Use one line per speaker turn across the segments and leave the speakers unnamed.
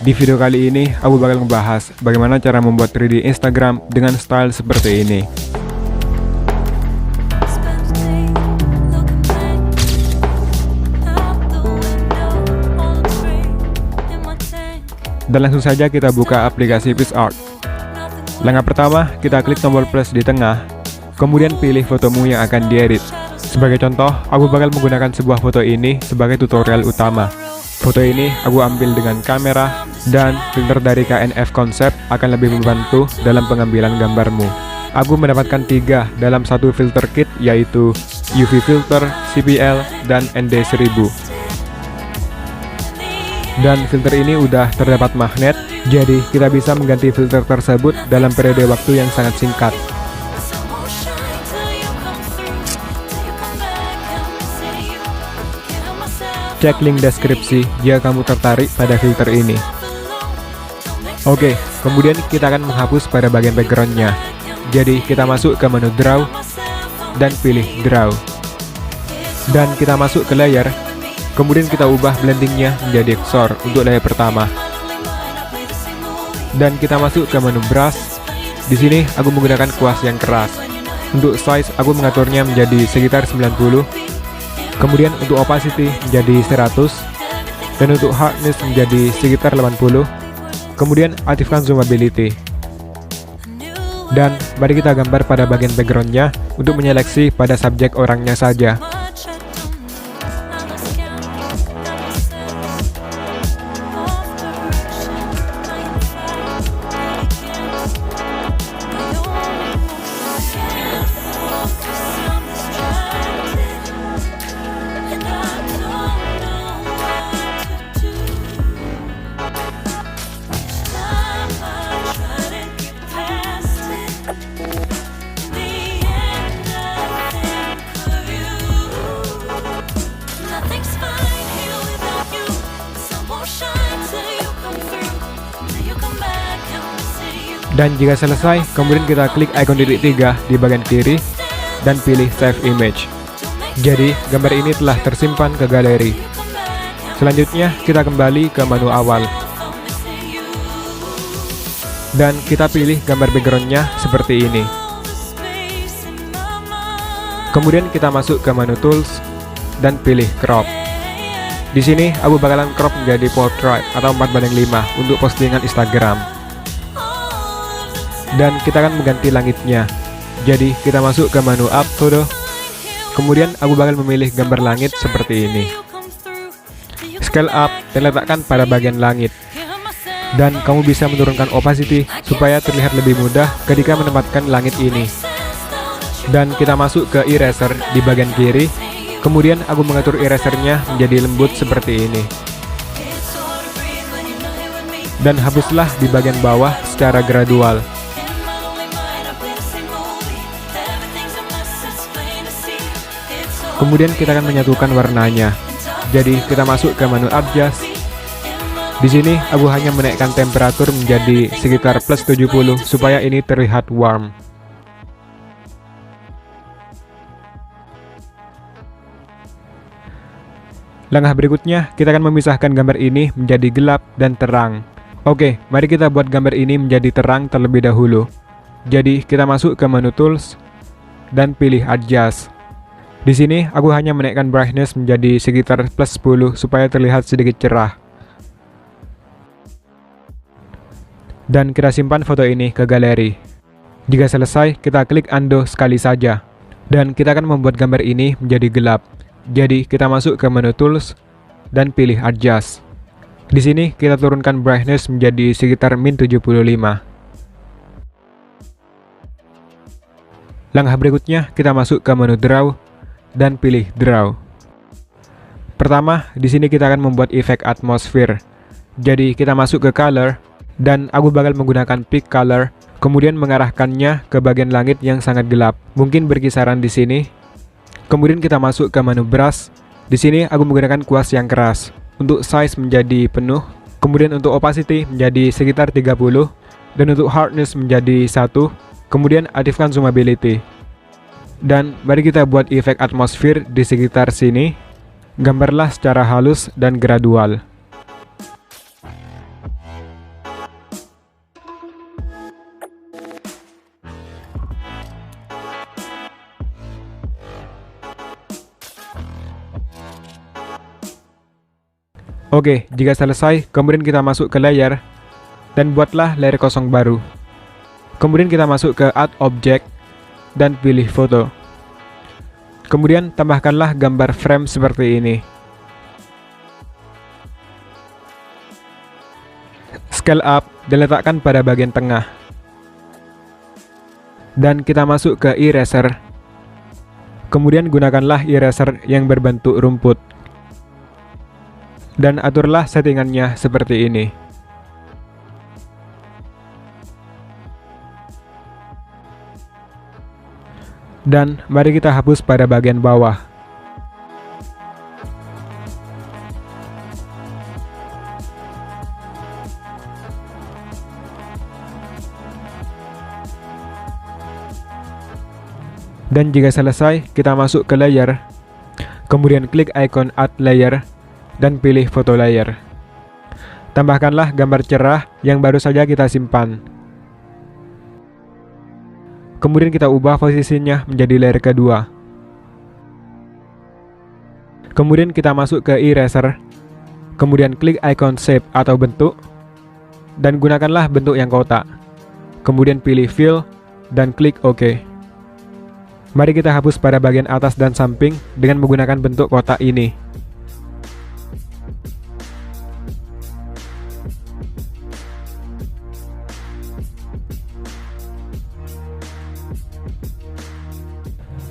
Di video kali ini, aku bakal ngebahas bagaimana cara membuat 3D Instagram dengan style seperti ini. Dan langsung saja kita buka aplikasi PixArt. Langkah pertama, kita klik tombol plus di tengah, kemudian pilih fotomu yang akan diedit. Sebagai contoh, aku bakal menggunakan sebuah foto ini sebagai tutorial utama. Foto ini aku ambil dengan kamera, dan filter dari KNF Concept akan lebih membantu dalam pengambilan gambarmu. Aku mendapatkan 3 dalam satu filter kit, yaitu UV filter, CPL, dan ND1000. Dan filter ini udah terdapat magnet, jadi kita bisa mengganti filter tersebut dalam periode waktu yang sangat singkat. Cek link deskripsi jika kamu tertarik pada filter ini. Oke, kemudian kita akan menghapus pada bagian backgroundnya. Jadi kita masuk ke menu Draw dan pilih Draw. Dan kita masuk ke layer. Kemudian kita ubah blendingnya menjadi Xor untuk layer pertama. Dan kita masuk ke menu Brush. Di sini aku menggunakan kuas yang keras. Untuk size aku mengaturnya menjadi sekitar 90. Kemudian untuk opacity menjadi 100. Dan untuk hardness menjadi sekitar 80. Kemudian aktifkan zoomability. Dan mari kita gambar pada bagian backgroundnya untuk menyeleksi pada subjek orangnya saja. Dan jika selesai, kemudian kita klik ikon titik 3 di bagian kiri dan pilih Save Image. Jadi, gambar ini telah tersimpan ke galeri. Selanjutnya, kita kembali ke menu awal. Dan kita pilih gambar backgroundnya seperti ini. Kemudian kita masuk ke menu Tools dan pilih Crop. Di sini, aku bakalan crop menjadi portrait atau 4:5 untuk postingan Instagram. Dan kita akan mengganti langitnya. Jadi kita masuk ke menu Up Photo. Kemudian aku bakal memilih gambar langit seperti ini. Scale up dan letakkan pada bagian langit. Dan kamu bisa menurunkan opacity supaya terlihat lebih mudah ketika menempatkan langit ini. Dan kita masuk ke eraser di bagian kiri. Kemudian aku mengatur erasernya menjadi lembut seperti ini. Dan hapuslah di bagian bawah secara gradual. Kemudian kita akan menyatukan warnanya. Jadi kita masuk ke menu Adjust. Di sini aku hanya menaikkan temperatur menjadi sekitar plus 70 supaya ini terlihat warm. Langkah berikutnya, kita akan memisahkan gambar ini menjadi gelap dan terang. Oke, mari kita buat gambar ini menjadi terang terlebih dahulu. Jadi kita masuk ke menu Tools dan pilih Adjust. Di sini aku hanya menaikkan brightness menjadi sekitar plus 10 supaya terlihat sedikit cerah. Dan kita simpan foto ini ke galeri. Jika selesai, kita klik undo sekali saja. Dan kita akan membuat gambar ini menjadi gelap. Jadi kita masuk ke menu Tools dan pilih Adjust. Di sini kita turunkan brightness menjadi sekitar min 75. Langkah berikutnya kita masuk ke menu Draw dan pilih Draw. Pertama, di sini kita akan membuat efek atmosfer. Jadi kita masuk ke Color dan aku bakal menggunakan Pick Color, kemudian mengarahkannya ke bagian langit yang sangat gelap, mungkin berkisaran di sini. Kemudian kita masuk ke menu Brush. Di sini aku menggunakan kuas yang keras. Untuk size menjadi penuh, kemudian untuk opacity menjadi sekitar 30, dan untuk hardness menjadi 1. Kemudian aktifkan zoomability. Dan mari kita buat efek atmosfer di sekitar sini. Gambarlah secara halus dan gradual. Oke, jika selesai, kemudian kita masuk ke layer dan buatlah layer kosong baru. Kemudian kita masuk ke Add Object dan pilih foto. Kemudian tambahkanlah gambar frame seperti ini. Scale up dan letakkan pada bagian tengah. Dan kita masuk ke eraser. Kemudian gunakanlah eraser yang berbentuk rumput. Dan aturlah settingannya seperti ini. Dan mari kita hapus pada bagian bawah. Dan jika selesai, kita masuk ke layer. Kemudian klik icon add layer dan pilih foto layer. Tambahkanlah gambar cerah yang baru saja kita simpan. Kemudian kita ubah posisinya menjadi layer kedua. Kemudian kita masuk ke eraser. Kemudian klik icon shape atau bentuk. Dan gunakanlah bentuk yang kotak. Kemudian pilih fill dan klik OK. Mari kita hapus pada bagian atas dan samping dengan menggunakan bentuk kotak ini.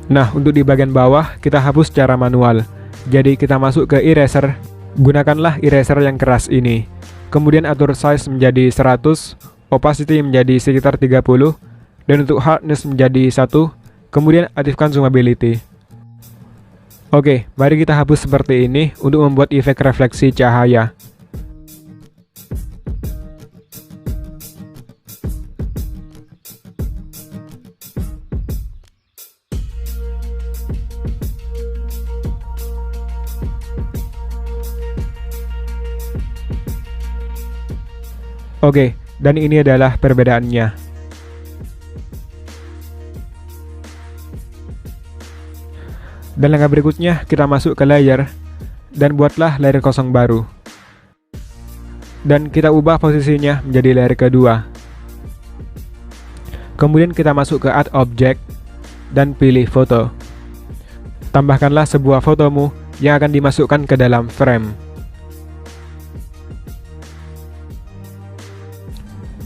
Nah, untuk di bagian bawah, kita hapus secara manual. Jadi, kita masuk ke eraser. Gunakanlah eraser yang keras ini. Kemudian atur size menjadi 100, opacity menjadi sekitar 30, dan untuk hardness menjadi 1. Kemudian aktifkan zoomability. Oke, mari kita hapus seperti ini untuk membuat efek refleksi cahaya. Oke, dan ini adalah perbedaannya. Dan langkah berikutnya, kita masuk ke layer dan buatlah layer kosong baru. Dan kita ubah posisinya menjadi layer kedua. Kemudian kita masuk ke Add Object dan pilih foto. Tambahkanlah sebuah fotomu yang akan dimasukkan ke dalam frame.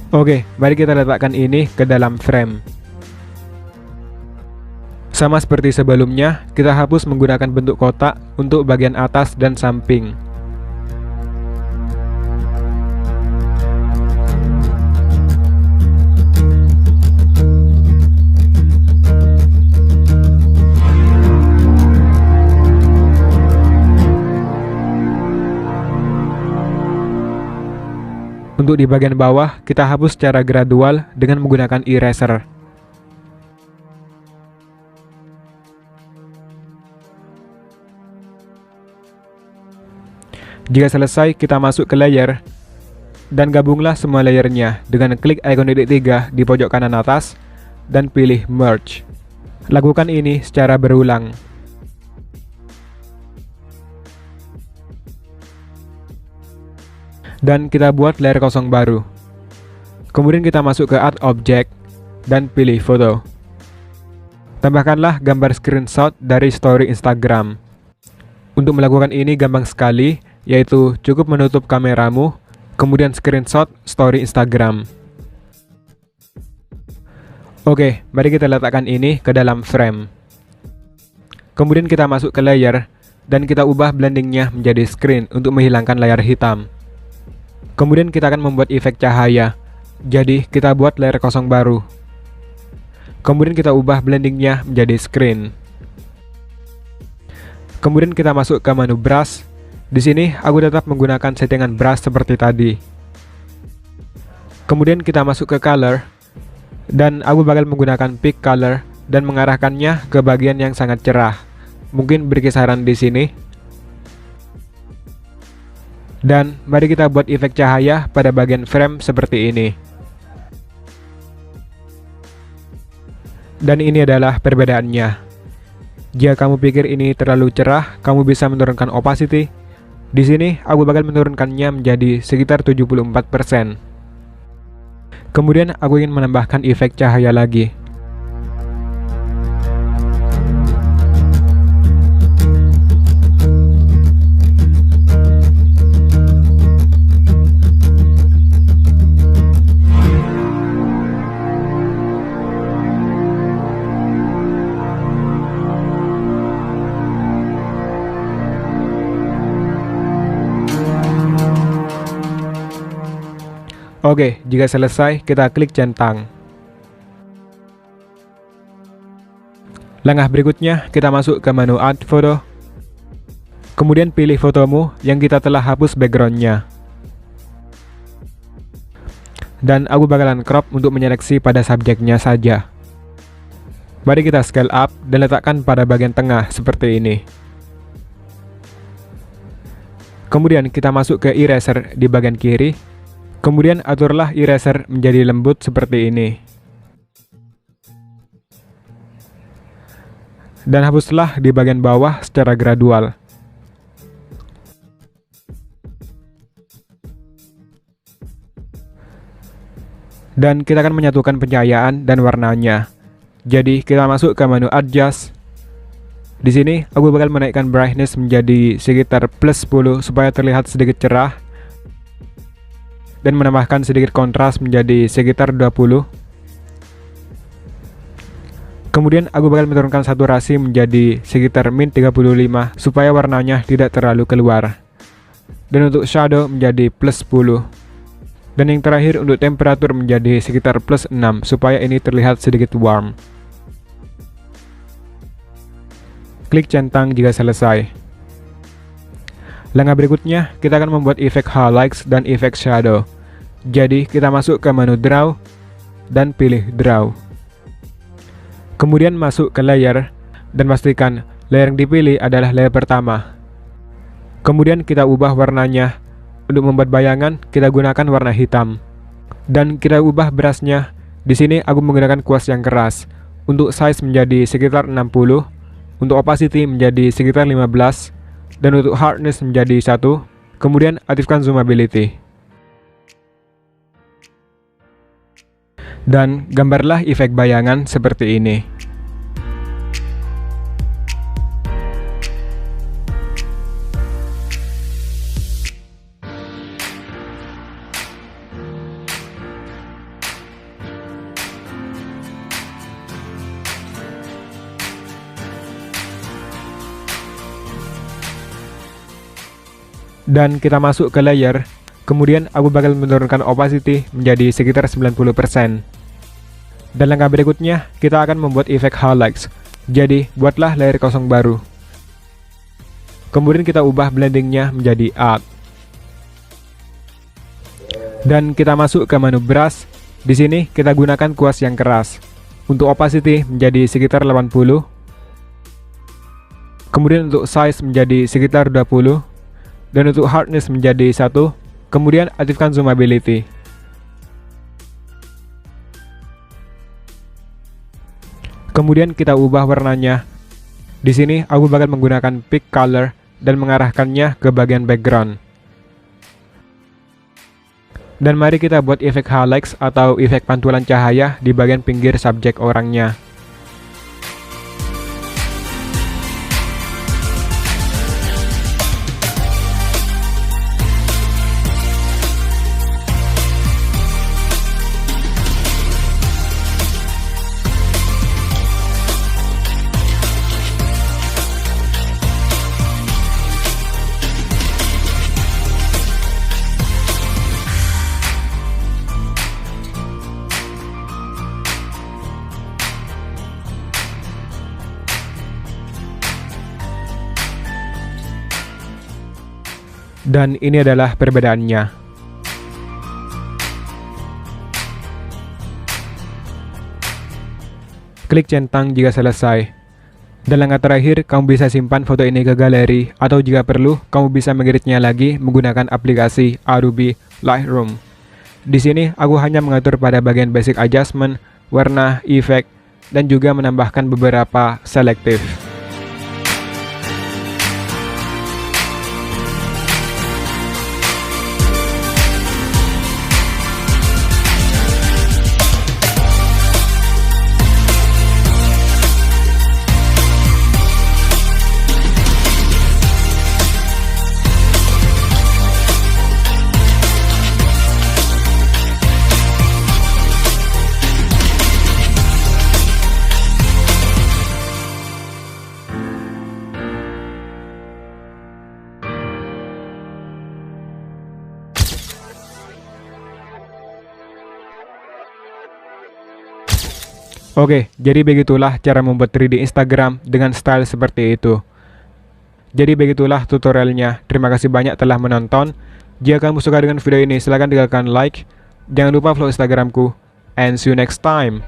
Oke, mari kita letakkan ini ke dalam frame. Sama seperti sebelumnya, kita hapus menggunakan bentuk kotak untuk bagian atas dan samping. Untuk di bagian bawah, kita hapus secara gradual dengan menggunakan eraser. Jika selesai, kita masuk ke layer dan gabunglah semua layernya dengan klik icon titik 3 di pojok kanan atas dan pilih merge. Lakukan ini secara berulang. Dan kita buat layer kosong baru. Kemudian kita masuk ke Add Object dan pilih foto. Tambahkanlah gambar screenshot dari story Instagram. Untuk melakukan ini gampang sekali, yaitu cukup menutup kameramu, kemudian screenshot story Instagram. Oke, mari kita letakkan ini ke dalam frame. Kemudian kita masuk ke layer dan kita ubah blendingnya menjadi screen untuk menghilangkan layar hitam. Kemudian kita akan membuat efek cahaya. Jadi kita buat layer kosong baru. Kemudian kita ubah blendingnya menjadi screen. Kemudian kita masuk ke menu brush. Di sini aku tetap menggunakan settingan brush seperti tadi. Kemudian kita masuk ke color. Dan aku bakal menggunakan pick color dan mengarahkannya ke bagian yang sangat cerah. Mungkin berkisaran di sini. Dan mari kita buat efek cahaya pada bagian frame seperti ini. Dan ini adalah perbedaannya. Jika kamu pikir ini terlalu cerah, kamu bisa menurunkan opacity Di sini aku bakal menurunkannya menjadi sekitar 74%. Kemudian aku ingin menambahkan efek cahaya lagi. Oke, jika selesai, kita klik centang. Langkah berikutnya, kita masuk ke menu Add Photo. Kemudian pilih fotomu yang kita telah hapus backgroundnya. Dan aku bakalan crop untuk menyeleksi pada subjeknya saja. Mari kita scale up dan letakkan pada bagian tengah seperti ini. Kemudian kita masuk ke eraser di bagian kiri. Kemudian aturlah eraser menjadi lembut seperti ini. Dan hapuslah di bagian bawah secara gradual. Dan kita akan menyatukan pencahayaan dan warnanya. Jadi kita masuk ke menu Adjust. Di sini aku bakal menaikkan brightness menjadi sekitar plus 10 supaya terlihat sedikit cerah. Dan menambahkan sedikit kontras menjadi sekitar 20. Kemudian aku bakal menurunkan saturasi menjadi sekitar min 35 supaya warnanya tidak terlalu keluar. Dan untuk shadow menjadi plus 10. Dan yang terakhir untuk temperatur menjadi sekitar plus 6 supaya ini terlihat sedikit warm. Klik centang jika selesai. Langkah berikutnya, kita akan membuat efek highlights dan efek shadow. Jadi, kita masuk ke menu Draw dan pilih Draw. Kemudian masuk ke Layer dan pastikan layer yang dipilih adalah layer pertama. Kemudian kita ubah warnanya. Untuk membuat bayangan, kita gunakan warna hitam. Dan kita ubah brushnya. Di sini aku menggunakan kuas yang keras. Untuk size menjadi sekitar 60, untuk opacity menjadi sekitar 15. Dan untuk hardness menjadi 1, kemudian aktifkan zoomability. Dan gambarlah efek bayangan seperti ini. Dan kita masuk ke layer. Kemudian aku bakal menurunkan opacity menjadi sekitar 90%. Dan langkah berikutnya, kita akan membuat efek highlights. Jadi, buatlah layer kosong baru. Kemudian kita ubah blendingnya menjadi add. Dan kita masuk ke menu brush. Di sini kita gunakan kuas yang keras. Untuk opacity menjadi sekitar 80. Kemudian untuk size menjadi sekitar 20. Dan untuk hardness menjadi 1. Kemudian aktifkan zoomability. Kemudian kita ubah warnanya. Di sini aku bakal menggunakan pick color dan mengarahkannya ke bagian background. Dan mari kita buat efek highlights atau efek pantulan cahaya di bagian pinggir subjek orangnya. Dan ini adalah perbedaannya. Klik centang jika selesai. Dan langkah terakhir, kamu bisa simpan foto ini ke galeri, atau jika perlu, kamu bisa mengeditnya lagi menggunakan aplikasi Adobe Lightroom. Di sini, aku hanya mengatur pada bagian basic adjustment, warna, efek, dan juga menambahkan beberapa selektif. Oke, jadi begitulah cara membuat 3D Instagram dengan style seperti itu. Jadi begitulah tutorialnya. Terima kasih banyak telah menonton. Jika kamu suka dengan video ini, silahkan tinggalkan like. Jangan lupa follow Instagramku. And see you next time.